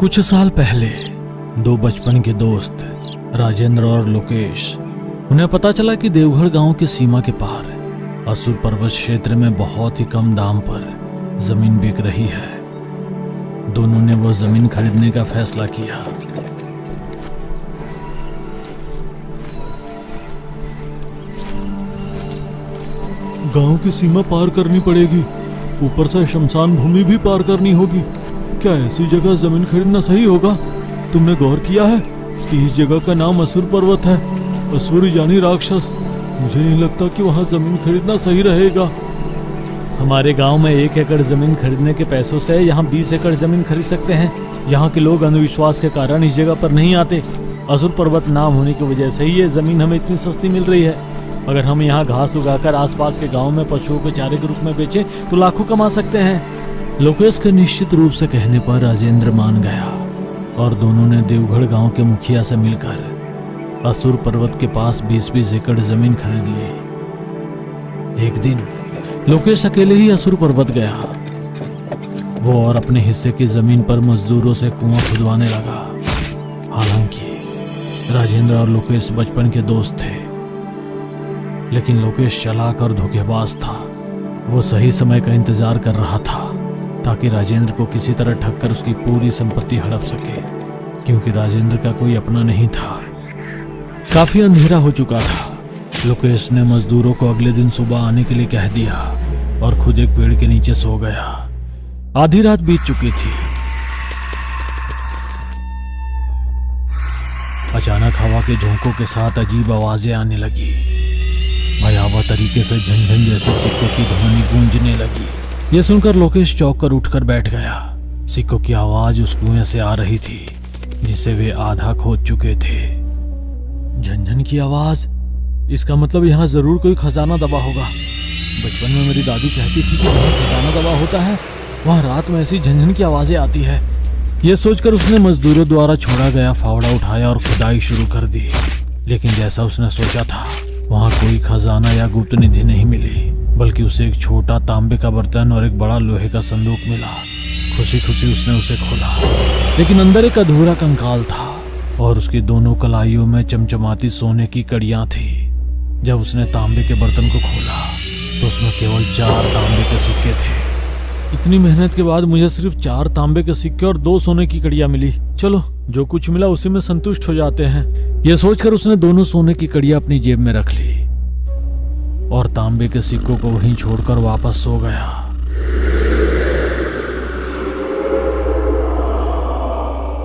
कुछ साल पहले दो बचपन के दोस्त राजेंद्र और लोकेश, उन्हें पता चला कि देवगढ़ गांव की सीमा के पार असुर पर्वत क्षेत्र में बहुत ही कम दाम पर जमीन बिक रही है। दोनों ने वो जमीन खरीदने का फैसला किया। गांव की सीमा पार करनी पड़ेगी, ऊपर से शमशान भूमि भी पार करनी होगी। क्या ऐसी जगह जमीन खरीदना सही होगा? तुमने गौर किया है कि इस जगह का नाम असुर पर्वत है, असुर यानी राक्षस। मुझे नहीं लगता कि वहाँ जमीन खरीदना सही रहेगा। हमारे गांव में 1 एकड़ जमीन खरीदने के पैसों से यहाँ 20 एकड़ जमीन खरीद सकते हैं। यहाँ के लोग अंधविश्वास के कारण इस जगह पर नहीं आते। असुर पर्वत नाम होने की वजह से ही ये जमीन हमें इतनी सस्ती मिल रही है। अगर हम यहाँ घास उगाकर आसपास के गांव में पशुओं को चारे के रूप में बेचें तो लाखों कमा सकते हैं। लोकेश के निश्चित रूप से कहने पर राजेंद्र मान गया और दोनों ने देवगढ़ गांव के मुखिया से मिलकर असुर पर्वत के पास 20-20 एकड़ जमीन खरीद ली। एक दिन लोकेश अकेले ही असुर पर्वत गया। वो और अपने हिस्से की जमीन पर मजदूरों से कुआं खुदवाने लगा। हालांकि राजेंद्र और लोकेश बचपन के दोस्त थे, लेकिन लोकेश चालाक और धोखेबाज था। वो सही समय का इंतजार कर रहा था ताकि राजेंद्र को किसी तरह ठग कर उसकी पूरी संपत्ति हड़प सके, क्योंकि राजेंद्र का कोई अपना नहीं था। काफी अंधेरा हो चुका था। लोकेश ने मजदूरों को अगले दिन सुबह आने के लिए कह दिया और खुद एक पेड़ के नीचे सो गया। आधी रात बीत चुकी थी। अचानक हवा के झोंकों के साथ अजीब आवाजें आने लगी। भयावह तरीके से झंझन जैसे सिक्कों की ध्वनि गूंजने लगी। यह सुनकर लोकेश चौंक कर उठकर बैठ गया। सिक्कों की आवाज उस कुएं से आ रही थी जिसे वे आधा खोद चुके थे। झंझन की आवाज, इसका मतलब यहाँ जरूर कोई खजाना दबा होगा। बचपन में मेरी दादी कहती थी कि जहाँ खजाना दबा होता है वहाँ रात में ऐसी झंझन की आवाजें आती है। यह सोचकर उसने मजदूरों द्वारा छोड़ा गया फावड़ा उठाया और खुदाई शुरू कर दी। लेकिन जैसा उसने सोचा था, वहाँ कोई खजाना या गुप्त निधि नहीं मिली, बल्कि उसे एक छोटा तांबे का बर्तन और एक बड़ा लोहे का संदूक मिला। खुशी खुशी उसने उसे खोला, लेकिन अंदर एक अधूरा कंकाल था और उसकी दोनों कलाइयों में चमचमाती सोने की कड़ियां थी। जब उसने तांबे के बर्तन को खोला तो उसमें केवल 4 तांबे के सिक्के थे। इतनी मेहनत के बाद मुझे सिर्फ 4 तांबे के सिक्के और 2 सोने की कड़ियां मिली। चलो, जो कुछ मिला उसी में संतुष्ट हो जाते हैं। यह सोचकर उसने दोनों सोने की कड़ियां अपनी जेब में रख ली और तांबे के सिक्कों को वहीं छोड़कर वापस सो गया।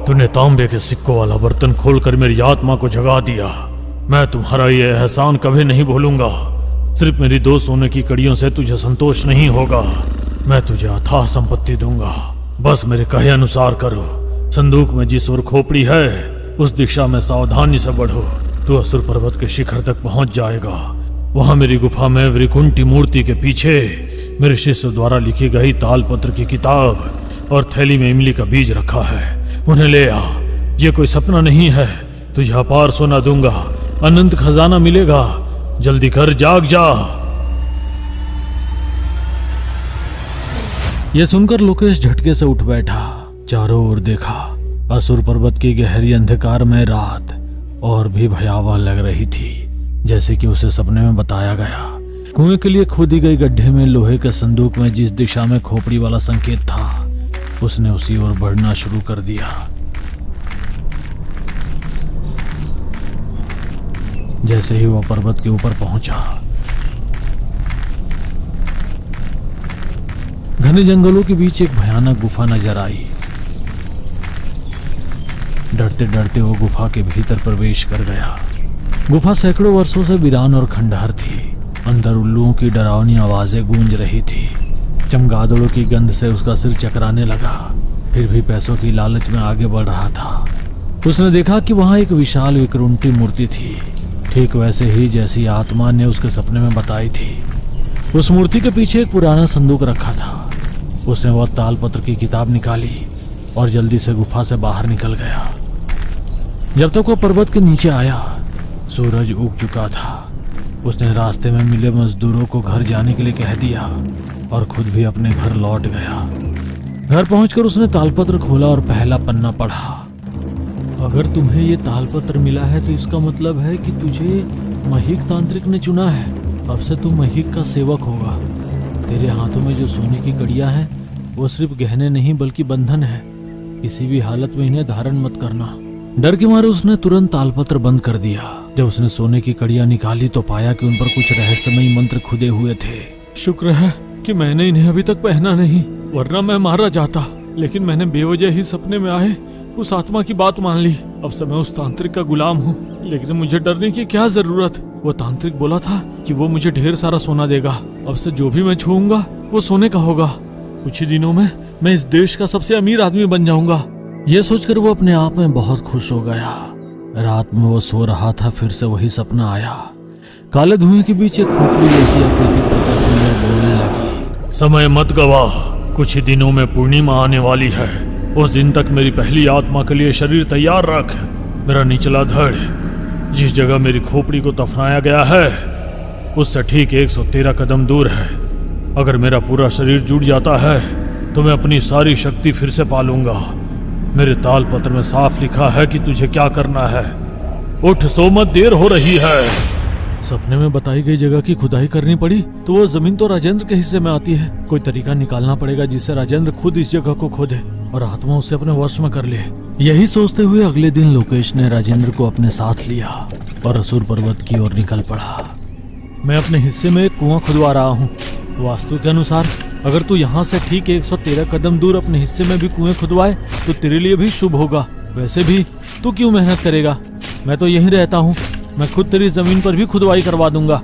तूने तांबे के सिक्कों वाला बर्तन खोलकर मेरी आत्मा को जगा दिया। मैं तुम्हारा ये एहसान कभी नहीं भूलूंगा। सिर्फ मेरी 2 सोने की कड़ियों से तुझे संतोष नहीं होगा। मैं तुझे अथाह संपत्ति दूंगा, बस मेरे कहे अनुसार करो। संदूक में जिस ओर खोपड़ी है उस दिशा में सावधानी से बढ़ो। तू असुर पर्वत के शिखर तक पहुंच जाएगा। वहां मेरी गुफा में वृकुंठी मूर्ति के पीछे मेरे शिष्य द्वारा लिखी गई तालपत्र की किताब और थैली में इमली का बीज रखा है। उन्हें ले आ। ये कोई सपना नहीं है। तुझे अपार सोना दूंगा, अनंत खजाना मिलेगा। जल्दी कर, जाग जा। यह सुनकर लोकेश झटके से उठ बैठा। चारों ओर देखा। असुर पर्वत की गहरी अंधकार में रात और भी भयावह लग रही थी, जैसे कि उसे सपने में बताया गया। कुएं के लिए खोदी गई गड्ढे में लोहे के संदूक में जिस दिशा में खोपड़ी वाला संकेत था, उसने उसी ओर बढ़ना शुरू कर दिया। जैसे ही वह पर्वत के ऊपर पहुंचा, घने जंगलों के बीच एक भयानक गुफा नजर आई। डरते डरते वो गुफा के भीतर प्रवेश कर गया। गुफा सैकड़ों वर्षों से वीरान और खंडहर थी। अंदर उल्लुओं की डरावनी आवाजें गूंज रही थी। चमगादड़ों की गंध से उसका सिर चकराने लगा। फिर भी पैसों की लालच में आगे बढ़ रहा था। उसने देखा कि वहां एक विशाल विकरुंठी मूर्ति थी, ठीक वैसे ही जैसी आत्मा ने उसके सपने में बताई थी। उस मूर्ति के पीछे एक पुराना संदूक रखा था। उसने वह तालपत्र की किताब निकाली और जल्दी से गुफा से बाहर निकल गया। जब तक वो पर्वत के नीचे आया, सूरज उग चुका था। उसने रास्ते में मिले मजदूरों को घर जाने के लिए कह दिया और खुद भी अपने घर लौट गया। घर पहुंचकर उसने तालपत्र खोला और पहला पन्ना पढ़ा। अगर तुम्हें ये तालपत्र मिला है तो इसका मतलब है कि तुझे महिक तांत्रिक ने चुना है। अब से तू महिक का सेवक होगा। तेरे हाथों में जो सोने की कड़ियां हैं वो सिर्फ गहने नहीं बल्कि बंधन है। किसी भी हालत में इन्हें धारण मत करना। डर के मारे उसने तुरंत तालपत्र बंद कर दिया। जब उसने सोने की कड़ियां निकाली तो पाया कि उन पर कुछ रहस्यमयी मंत्र खुदे हुए थे। शुक्र है कि मैंने इन्हें अभी तक पहना नहीं, वरना मैं मारा जाता। लेकिन मैंने बेवजह ही सपने में आए उस आत्मा की बात मान ली। अब से मैं उस तांत्रिक का गुलाम हूँ, लेकिन मुझे डरने की क्या जरूरत। वो तांत्रिक बोला था कि वो मुझे ढेर सारा सोना देगा। अब से जो भी मैं छूऊंगा वो सोने का होगा। कुछ ही दिनों में मैं इस देश का सबसे अमीर आदमी बन जाऊंगा। ये सोचकर वो अपने आप में बहुत खुश हो गया। रात में वो सो रहा था, फिर से वही सपना आया। काले धुएं के बीच एक खोपड़ी जैसी आकृति प्रकट हुई और बोलने लगी, समय मत गवा, कुछ ही दिनों में पूर्णिमा आने वाली है। उस दिन तक मेरी पहली आत्मा के लिए शरीर तैयार रख। मेरा निचला धड़ जिस जगह मेरी खोपड़ी को दफनाया गया है उससे ठीक 113 कदम दूर है। अगर मेरा पूरा शरीर जुड़ जाता है तो मैं अपनी सारी शक्ति फिर से पालूंगा। मेरे तालपत्र में साफ लिखा है कि तुझे क्या करना है। उठ, सो मत, देर हो रही है। सपने में बताई गई जगह की खुदाई करनी पड़ी तो वो जमीन तो राजेंद्र के हिस्से में आती है। कोई तरीका निकालना पड़ेगा जिससे राजेंद्र खुद इस जगह को खोदे और आत्मा उसे अपने वश में कर ले। यही सोचते हुए अगले दिन लोकेश ने राजेंद्र को अपने साथ लिया और असुर पर्वत की ओर निकल पड़ा। मैं अपने हिस्से में एक कुआं खुदवा रहा हूँ। वास्तु के अनुसार अगर तू यहाँ से ठीक 113 कदम दूर अपने हिस्से में भी कुएं खुदवाए तो तेरे लिए भी शुभ होगा। वैसे भी तू क्यों मेहनत करेगा, मैं तो यहीं रहता हूँ। मैं खुद तेरी जमीन पर भी खुदवाई करवा दूंगा।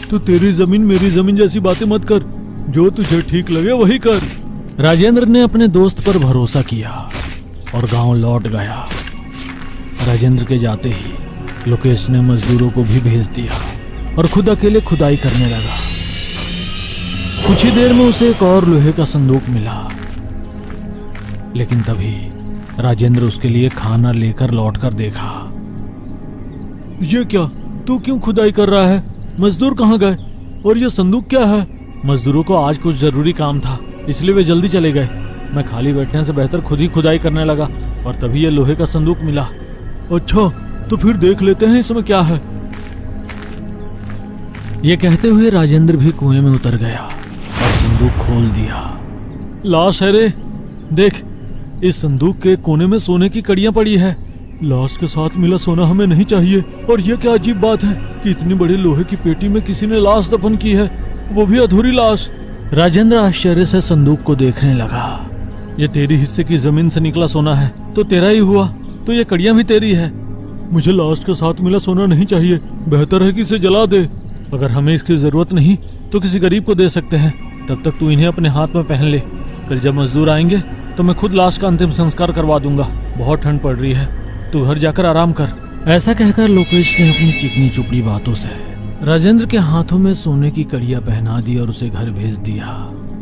तू तेरी जमीन मेरी जमीन जैसी बातें मत कर, जो तुझे ठीक लगे वही कर। राजेंद्र ने अपने दोस्त पर भरोसा किया और गांव लौट गया। राजेंद्र के जाते ही लोकेश ने मजदूरों को भी भेज दिया और खुद अकेले खुदाई करने लगा। कुछ ही देर में उसे एक और लोहे का संदूक मिला, लेकिन तभी राजेंद्र उसके लिए खाना लेकर लौटकर देखा। ये क्या, तू क्यों खुदाई कर रहा है? मजदूर कहाँ गए और ये संदूक क्या है? मजदूरों को आज कुछ जरूरी काम था इसलिए वे जल्दी चले गए। मैं खाली बैठने से बेहतर खुद ही खुदाई करने लगा और तभी ये लोहे का संदूक मिला। अच्छा, तो फिर देख लेते हैं इसमें क्या है। ये कहते हुए राजेंद्र भी कुएं में उतर गया और संदूक खोल दिया। लाश है रे, देख, इस संदूक के कोने में सोने की कड़ियां पड़ी है। लाश के साथ मिला सोना हमें नहीं चाहिए। और यह क्या अजीब बात है कि इतनी बड़ी लोहे की पेटी में किसी ने लाश दफन की है, वो भी अधूरी लाश। राजेंद्र आश्चर्य से संदूक को देखने लगा। ये तेरी हिस्से की जमीन से निकला सोना है तो तेरा ही हुआ, तो ये कड़ियां भी तेरी है। मुझे लाश के साथ मिला सोना नहीं चाहिए, बेहतर है कि इसे जला दे। अगर हमें इसकी जरूरत नहीं तो किसी गरीब को दे सकते हैं। तब तक तू इन्हें अपने हाथ में पहन ले। कल जब मजदूर आएंगे तो मैं खुद लाश का अंतिम संस्कार करवा दूंगा। बहुत ठंड पड़ रही है, तू घर जाकर आराम कर। ऐसा कहकर लोकेश ने अपनी चिकनी चुपड़ी बातों से राजेंद्र के हाथों में सोने की कड़ियां पहना दी और उसे घर भेज दिया।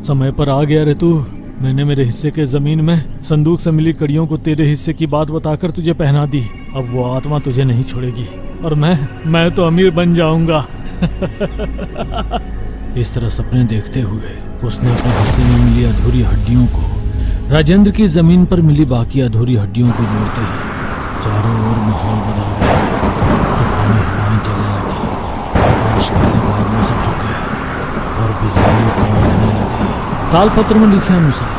समय पर आ गया रे तू। मैंने मेरे हिस्से के जमीन में संदूक से मिली कड़ियों को तेरे हिस्से की बात बताकर तुझे पहना दी। अब वो आत्मा तुझे नहीं छोड़ेगी और मैं तो अमीर बन जाऊंगा। इस तरह सपने देखते हुए उसने अपने हिस्से में मिली अधूरी हड्डियों को राजेंद्र की जमीन पर मिली बाकी अधूरी हड्डियों को जोड़ते ही चारों ओर माहौल बदल गया। तूफानी हवाएं चलने लगी, आकाश काले बादलों से ढक गया और बिजली कड़कने लगी। तालपत्र में लिखे अनुसार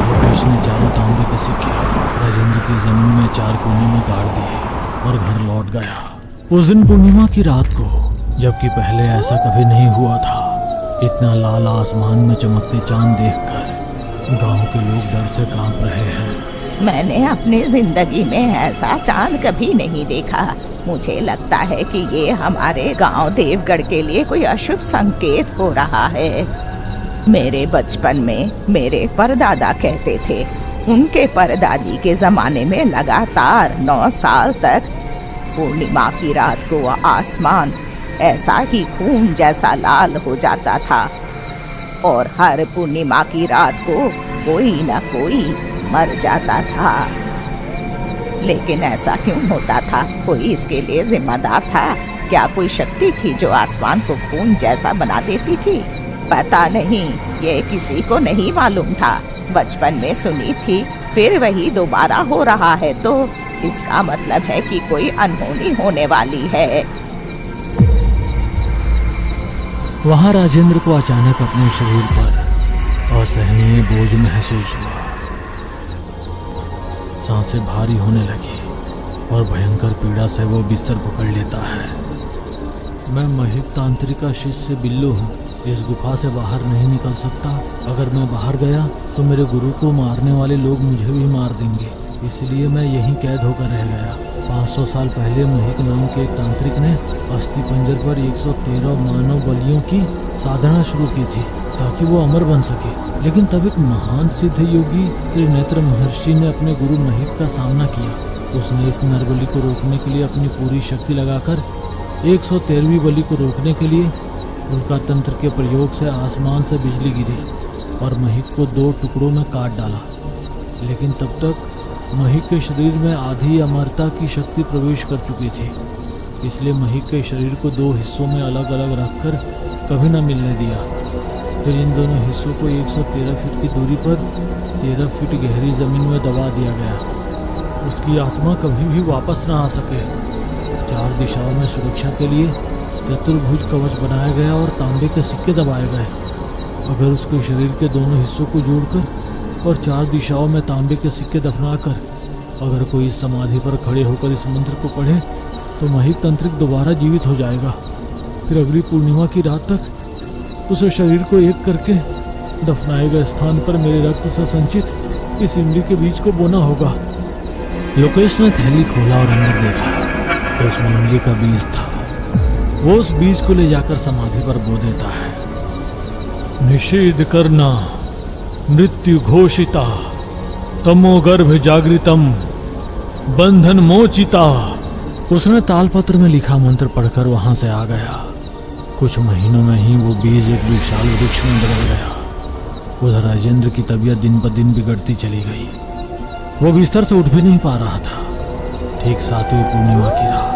लोकेश ने चारों तांबे के सिक्के राजेंद्र की जमीन में 4 कोने में गाड़ दिए और घर लौट गया। उस दिन पूर्णिमा की रात को, जबकि पहले ऐसा कभी नहीं हुआ था, इतना लाल आसमान में चमकते चांद देखकर गांव के लोग डर से कांप रहे हैं। मैंने अपनी जिंदगी में ऐसा चांद कभी नहीं देखा। मुझे लगता है कि ये हमारे गांव देवगढ़ के लिए कोई अशुभ संकेत हो रहा है। मेरे बचपन में मेरे परदादा कहते थे, उनके परदादी के जमाने में लगातार 9 साल तक पूर्णिमा की रात को आसमान ऐसा ही खून जैसा लाल हो जाता था और हर पूर्णिमा की रात को कोई न कोई मर जाता था। लेकिन ऐसा क्यों होता था? कोई इसके लिए जिम्मेदार था? क्या कोई शक्ति थी जो आसमान को खून जैसा बना देती थी? पता नहीं, ये किसी को नहीं मालूम था। बचपन में सुनी थी, फिर वही दोबारा हो रहा है, तो इसका मतलब है कि कोई अनहोनी होने वाली है। वहां राजेंद्र को अचानक अपने शरीर पर असहनीय बोझ महसूस हुआ। सांसें भारी होने लगी और भयंकर पीड़ा से वो बिस्तर पकड़ लेता है। मैं महिक तांत्रिक का शिष्य बिल्लू हूँ। इस गुफा से बाहर नहीं निकल सकता। अगर मैं बाहर गया तो मेरे गुरु को मारने वाले लोग मुझे भी मार देंगे, इसलिए मैं यहीं कैद होकर रह गया। 500 साल पहले महिक नाम के एक तांत्रिक ने अस्थि पंजर पर 113 मानव बलियों की साधना शुरू की थी ताकि वो अमर बन सके। लेकिन तब एक महान सिद्ध योगी त्रिनेत्र महर्षि ने अपने गुरु महिक का सामना किया। उसने इस नरबली को रोकने के लिए अपनी पूरी शक्ति लगाकर 113वीं बलि को रोकने के लिए उल्का तंत्र के प्रयोग से आसमान से बिजली गिरी और महिक को 2 टुकड़ों में काट डाला। लेकिन तब तक महिक के शरीर में आधी अमरता की शक्ति प्रवेश कर चुकी थी, इसलिए महिक के शरीर को 2 हिस्सों में अलग अलग रखकर कभी न मिलने दिया। फिर इन दोनों हिस्सों को 113 फीट की दूरी पर 13 फीट गहरी जमीन में दबा दिया गया। उसकी आत्मा कभी भी वापस न आ सके। 4 दिशाओं में सुरक्षा के लिए चतुर्भुज कवच बनाया गया और तांबे के सिक्के दबाए गए। अगर उसके शरीर के दोनों हिस्सों को जोड़कर और 4 दिशाओं में तांबे के सिक्के दफनाकर अगर कोई इस समाधि पर खड़े होकर इस मंत्र को पढ़े तो महिक तांत्रिक दोबारा जीवित हो जाएगा। फिर अगली पूर्णिमा की रात तक उसे शरीर को एक करके दफनाए गए स्थान पर मेरे रक्त से संचित इस इमली के बीज को बोना होगा। लोकेश ने थैली खोला और अंदर देखा तो उसमें इमली का बीज था। वो उस बीज को ले जाकर समाधि पर बो देता है। निषेध करना मृत्यु घोषिता तमोगर्भ जागृतम बंधन मोचिता। उसने तालपत्र में लिखा मंत्र पढ़कर वहां से आ गया। कुछ महीनों में ही वो बीज एक विशाल वृक्ष में बदल गया। उधर राजेंद्र की तबीयत दिन ब दिन बिगड़ती चली गई। वो बिस्तर से उठ भी नहीं पा रहा था। ठीक 7वीं पूर्णिमा की रात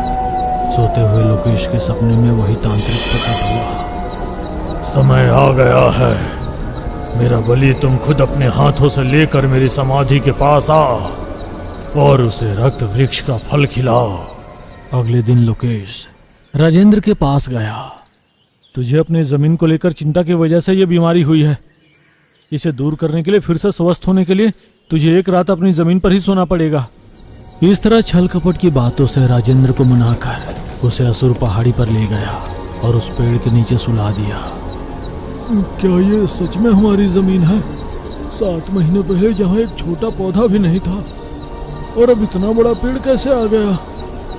सोते हुए लोकेश के सपने में वही तांत्रिक प्रकट हुआ। समय आ गया है, मेरा बलि तुम खुद अपने हाथों से लेकर मेरी समाधि के पास आ और उसे रक्त वृक्ष का फल खिलाओ। अगले दिन लोकेश राजेंद्र के पास गया। तुझे अपने जमीन को लेकर चिंता की वजह से यह बीमारी हुई है। इसे दूर करने के लिए, फिर से स्वस्थ होने के लिए तुझे एक रात अपनी जमीन पर ही सोना पड़ेगा। इस तरह छल कपट की बातों से राजेंद्र को मनाकर उसे असुर पहाड़ी पर ले गया और उस पेड़ के नीचे सुला दिया। क्या ये सच में हमारी जमीन है? 7 महीने पहले यहाँ एक छोटा पौधा भी नहीं था और अब इतना बड़ा पेड़ कैसे आ गया?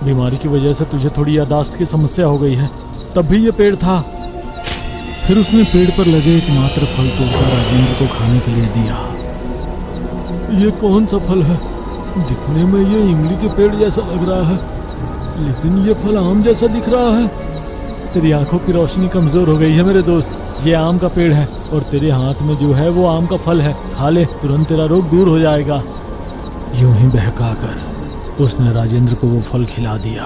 बीमारी की वजह से तुझे थोड़ी यादाश्त की समस्या हो गई है, तब भी ये पेड़ था। फिर उसने पेड़ पर लगे एकमात्र फल तोड़कर राजेंद्र को खाने के लिए दिया। ये कौन सा फल है? दिखने में ये इमली के पेड़ जैसा लग रहा है, लेकिन ये फल आम जैसा दिख रहा है। तेरी आंखों की रोशनी कमजोर हो गई है मेरे दोस्त। ये आम का पेड़ है और तेरे हाथ में जो है वो आम का फल है। खा ले, तुरंत तेरा रोग दूर हो जाएगा। यूं ही बहकाकर उसने राजेंद्र को वो फल खिला दिया।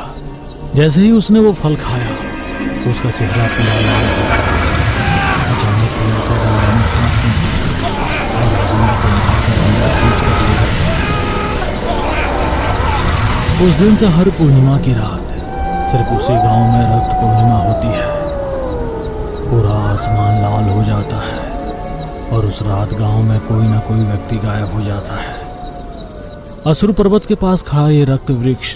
जैसे ही उसने वो फल खाया उसका चेहरा पूरा लाल हो गया। अचानक पेड़ से रानी हाथ में और राजेंद्र को मारकर अंदर खींच कर ले गया। उस दिन से हर पूर्णिमा की रात सिर्फ उसी गांव में रक्त पूर्णिमा होती है। पूरा आसमान लाल हो जाता है और उस रात गांव में कोई ना कोई व्यक्ति गायब हो जाता है। असुर पर्वत के पास खड़ा ये रक्त वृक्ष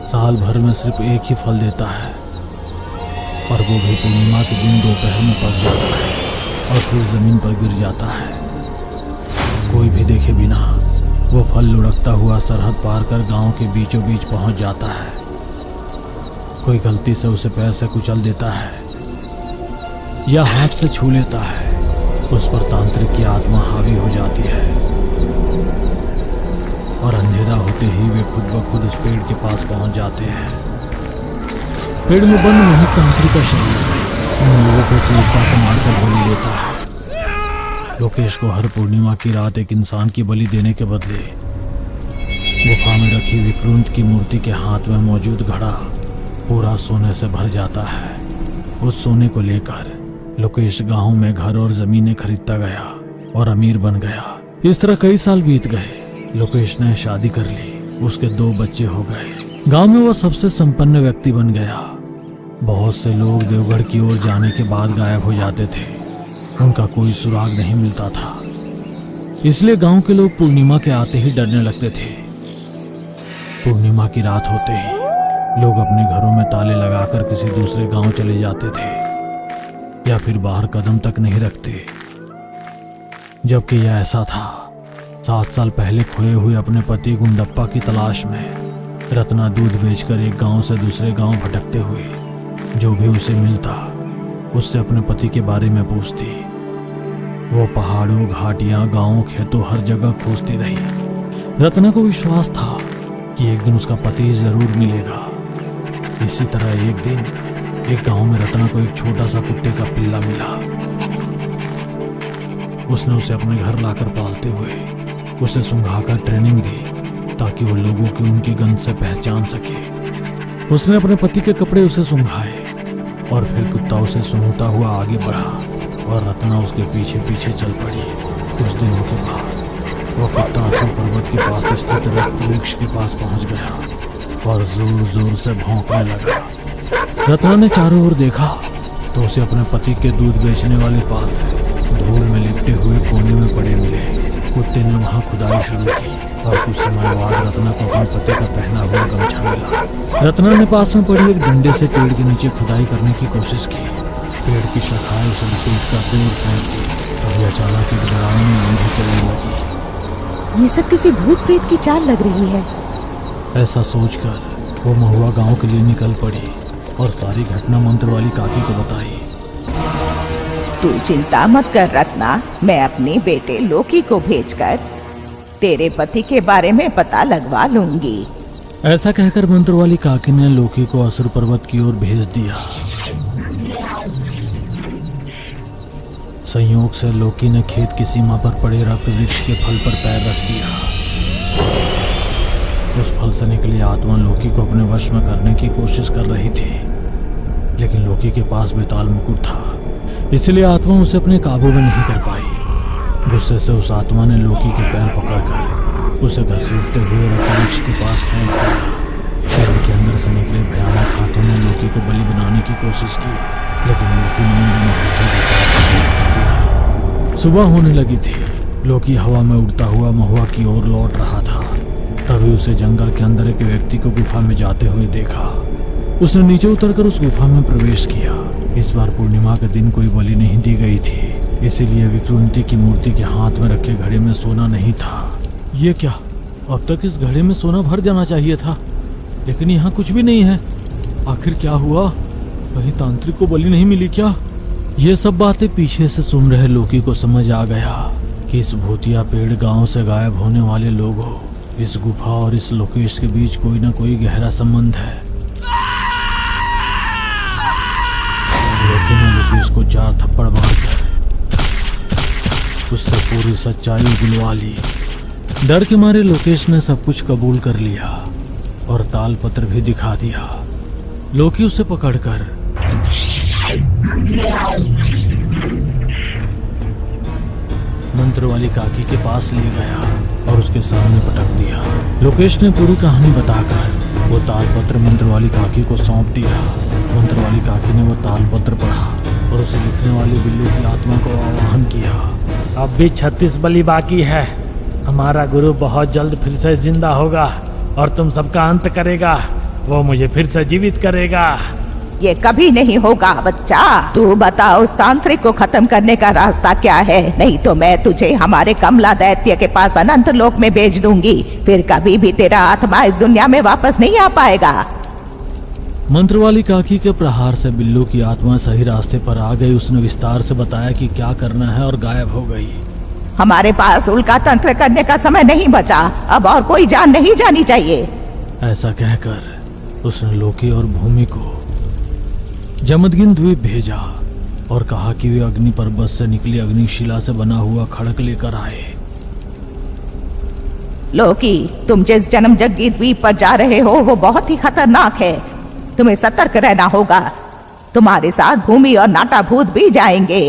साल भर में सिर्फ एक ही फल देता है और वो भी पूर्णिमा के दिन दोपहर में पक जाता है और फिर जमीन पर गिर जाता है। कोई भी देखे बिना वो फल लुढ़कता हुआ सरहद पार कर गांव के बीचों बीच पहुंच जाता है। कोई गलती से उसे पैर से कुचल देता है या हाथ से छू लेता है, उस पर तांत्रिक की आत्मा हावी हो जाती है और अंधेरा होते ही वे खुद ब खुद उस पेड़ के पास पहुंच जाते हैं। पेड़ में बंद वही तांत्रिक का शरीर उन लोगों को क्रूरता से मारकर बलि लेता है। लोकेश को हर पूर्णिमा की रात एक इंसान की बलि देने के बदले गुफा में रखी विक्रांत की मूर्ति के हाथ में मौजूद घड़ा पूरा सोने से भर जाता है। उस सोने को लेकर लोकेश गांव में घर और जमीनें खरीदता गया और अमीर बन गया। इस तरह कई साल बीत गए। लोकेश ने शादी कर ली, उसके 2 बच्चे हो गए। गांव में वो सबसे संपन्न व्यक्ति बन गया। बहुत से लोग देवगढ़ की ओर जाने के बाद गायब हो जाते थे, उनका कोई सुराग नहीं मिलता था। इसलिए गांव के लोग पूर्णिमा के आते ही डरने लगते थे। पूर्णिमा की रात होते ही लोग अपने घरों में ताले लगाकर किसी दूसरे गांव चले जाते थे या फिर बाहर कदम तक नहीं रखते। जबकि यह ऐसा था। 7 साल पहले खोए हुए अपने पति गुंडप्पा की तलाश में रत्ना दूध बेचकर एक गांव से दूसरे गांव भटकते हुए जो भी उसे मिलता उससे अपने पति के बारे में पूछती। वो पहाड़ों, घाटियां, गांवों, खेतों हर जगह खोजती रही। रत्ना को विश्वास था कि एक दिन उसका पति जरूर मिलेगा। इसी तरह एक दिन एक गांव में रत्ना को एक छोटा सा कुत्ते का पिल्ला मिला। उसने उसे अपने घर लाकर पालते हुए उसे सूंघाकर ट्रेनिंग दी ताकि वो लोगों की उनकी गंध से पहचान सके। उसने अपने पति के कपड़े उसे सूंघाए और फिर कुत्ता उसे सूंघता हुआ आगे बढ़ा और रत्ना उसके पीछे पीछे चल पड़ी। कुछ दिनों के बाद वह कुत्ता असुर पर्वत के पास स्थित रक्त वृक्ष के पास पहुंच गया और जोर जोर से भौंकने लगा। रत्ना ने चारों ओर देखा तो उसे अपने पति के दूध बेचने वाले पात्र धूल में लिपटे हुए कोने में पड़े मिले। कुत्ते ने वहां खुदाई शुरू की और कुछ समय बाद रत्ना को अपने पति का पहना हुआ गमछा मिला। रत्ना ने पास में पड़ी एक डंडे से पेड़ के नीचे खुदाई करने की कोशिश की। पेड़ की शाखाएं उसे लपेटकर दूर फेंक दी। तभी अचानक एक डरावनी आंधी चलने लगी। ये सब किसी भूत प्रेत की चाल लग रही है। ऐसा सोचकर वो महुआ गांव के लिए निकल पड़ी और सारी घटना मंत्र वाली काकी को बताई। तू चिंता मत कर रत्ना, मैं अपने बेटे लोकी को भेजकर तेरे पति के बारे में पता लगवा लूंगी। ऐसा कहकर मंत्र वाली काकी ने लोकी को असुर पर्वत की ओर भेज दिया। संयोग से लोकी ने खेत की सीमा पर पड़े रक्त वृक्ष के फल पर पैर रख दिया। उस फल से निकली आत्मा लोकी को अपने वश में करने की कोशिश कर रही थी, लेकिन लोकी के पास बेताल मुकुट था, इसलिए आत्मा उसे अपने काबू में नहीं कर पाई। गुस्से से उस आत्मा ने लोकी के पैर पकड़कर उसे घसीटते हुए रक्त वृक्ष के पास फेंक दिया। पेड़ के अंदर से निकले भयानक हाथों ने लोकी को बलि बनाने की कोशिश की, लेकिन लोकी ने सुबह होने लगी थी। लोकी हवा में उड़ता हुआ महुआ की ओर लौट रहा था। तभी उसे जंगल के अंदर एक व्यक्ति को गुफा में जाते हुए देखा। उसने नीचे उतरकर उस गुफा में प्रवेश किया। इस बार पूर्णिमा के दिन कोई बलि नहीं दी गई थी, इसीलिए विक्रुंती की मूर्ति के हाथ में रखे घड़े में सोना नहीं था। ये क्या, अब तक इस घड़े में सोना भर जाना चाहिए था, लेकिन यहाँ कुछ भी नहीं है। आखिर क्या हुआ? कहीं तांत्रिक को बलि नहीं मिली क्या? ये सब बातें पीछे से सुन रहे लोकी को समझ आ गया कि इस भूतिया पेड़ गांव से गायब होने वाले लोगों, इस गुफा और इस लोकेश के बीच कोई ना कोई गहरा संबंध है। लोकी ने लोकेश को 4 थप्पड़ मारकर उससे पूरी सच्चाई उगलवा ली। डर के मारे लोकेश ने सब कुछ कबूल कर लिया और तालपत्र भी दिखा दिया। लोकी उसे पकड़कर मंत्र वाली काकी के पास ले गया और उसके सामने पटक दिया। लोकेश ने पूरी कहानी बताकर वो तालपत्र मंत्र वाली काकी को सौंप दिया। मंत्र वाली काकी ने वो तालपत्र पढ़ा और उसे लिखने वाली बिल्लू की आत्मा को आवाहन किया। अब भी 36 बलि बाकी है। हमारा गुरु बहुत जल्द फिर से जिंदा होगा और तुम सबका अंत करेगा। वो मुझे फिर से जीवित करेगा। ये कभी नहीं होगा बच्चा। तू बता उस तांत्रिक को खत्म करने का रास्ता क्या है, नहीं तो मैं तुझे हमारे कमला दैत्य के पास अनंत लोक में भेज दूंगी। फिर कभी भी तेरा आत्मा इस दुनिया में वापस नहीं आ पाएगा। मंत्र वाली काकी के प्रहार से बिल्लू की आत्मा सही रास्ते पर आ गई। उसने विस्तार से बताया कि क्या करना है और गायब हो गई। हमारे पास उल्का तंत्र करने का समय नहीं बचा, अब और कोई जान नहीं जानी चाहिए। ऐसा कहकर उसने लोकी और भूमि को जमदगिन द्वीप भेजा और कहा कि वे अग्नि पर्वत से निकली अग्निशिला से बना हुआ खड़क लेकर आए। लोकी, तुम जिस जन्मजग्गी द्वीप पर जा रहे हो वो बहुत ही खतरनाक है। तुम्हें सतर्क रहना होगा। तुम्हारे साथ भूमि और नाटा भूत भी जाएंगे।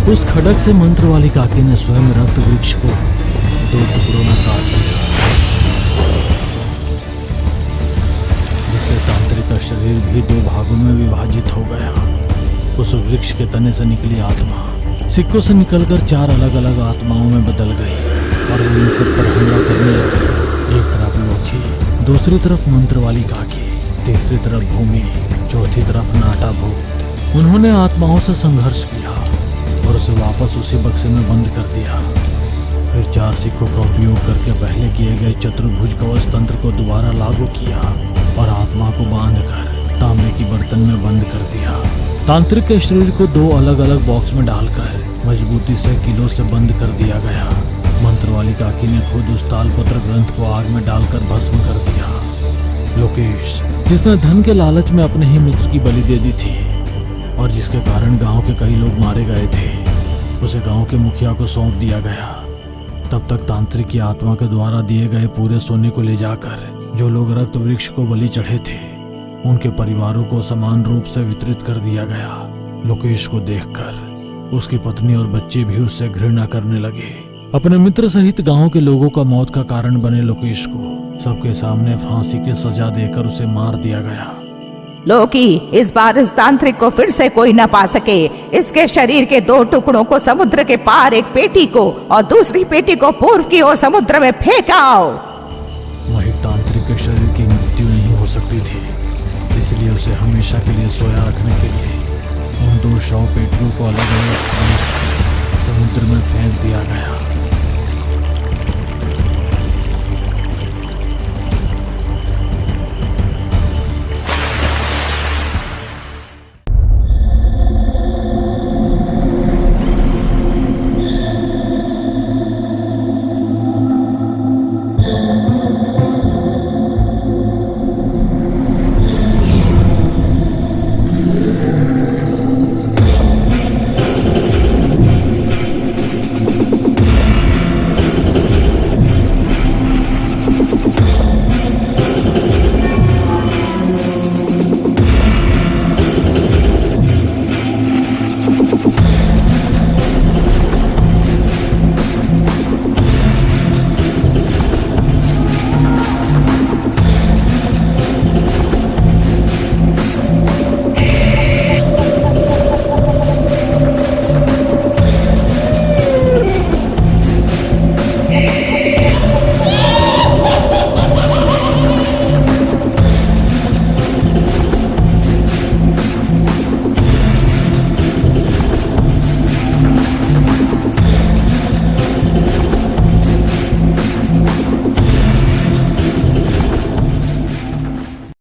उस खड़क से मंत्र वाली काकी ने स्वयं रक्त वृक्ष को 2 टुकड़ों में काट दिया, जिससे तांत्रिक का शरीर भी 2 भागों में विभाजित हो गया। उस वृक्ष के तने से निकली आत्मा सिक्कों से निकलकर 4 अलग अलग आत्माओं में बदल गई और वो इन सब पर हमला करने लगी। एक तरफ लोकी, दूसरी तरफ मंत्र वाली काकी, तीसरी तरफ भूमि, चौथी तरफ नाटा भूत। उन्होंने आत्माओं से संघर्ष किया और उसे वापस उसी बक्से में बंद कर दिया। फिर 4 सिक्कों का उपयोग करके पहले किए गए चतुर्भुज कवच तंत्र को दोबारा लागू किया और आत्मा को बांधकर तांबे की बर्तन में बंद कर दिया। तांत्रिक के शरीर को 2 अलग अलग बॉक्स में डालकर मजबूती से किलों से बंद कर दिया गया। मंत्र वाली काकी ने खुद उस तालपत्र ग्रंथ को आग में डालकर भस्म कर दिया। लोकेश, जिसने धन के लालच में अपने ही मित्र की बलि दे दी थी और जिसके कारण गांव के कई लोग मारे गए थे, उसे गांव के मुखिया को सौंप दिया गया। तब तक तांत्रिक की आत्मा के द्वारा दिए गए पूरे सोने को ले जाकर जो लोग रक्त वृक्ष को बलि चढ़े थे, उनके परिवारों को समान रूप से वितरित कर दिया गया। लोकेश को देखकर उसकी पत्नी और बच्चे भी उससे घृणा करने लगे। अपने मित्र सहित गांव के लोगों का मौत का कारण बने लोकेश को सबके सामने फांसी की सजा देकर उसे मार दिया गया। लोकी, इस बार इस तांत्रिक को फिर से कोई न पा सके। इसके शरीर के 2 टुकड़ों को समुद्र के पार एक पेटी को और दूसरी पेटी को पूर्व की ओर समुद्र में फेंकाओ। वही तांत्रिक के शरीर की मृत्यु नहीं हो सकती थी, इसलिए उसे हमेशा के लिए सोया रखने के लिए उन 2 शव पेटियों को अलग अलग स्थान समुद्र में फेंक दिया गया।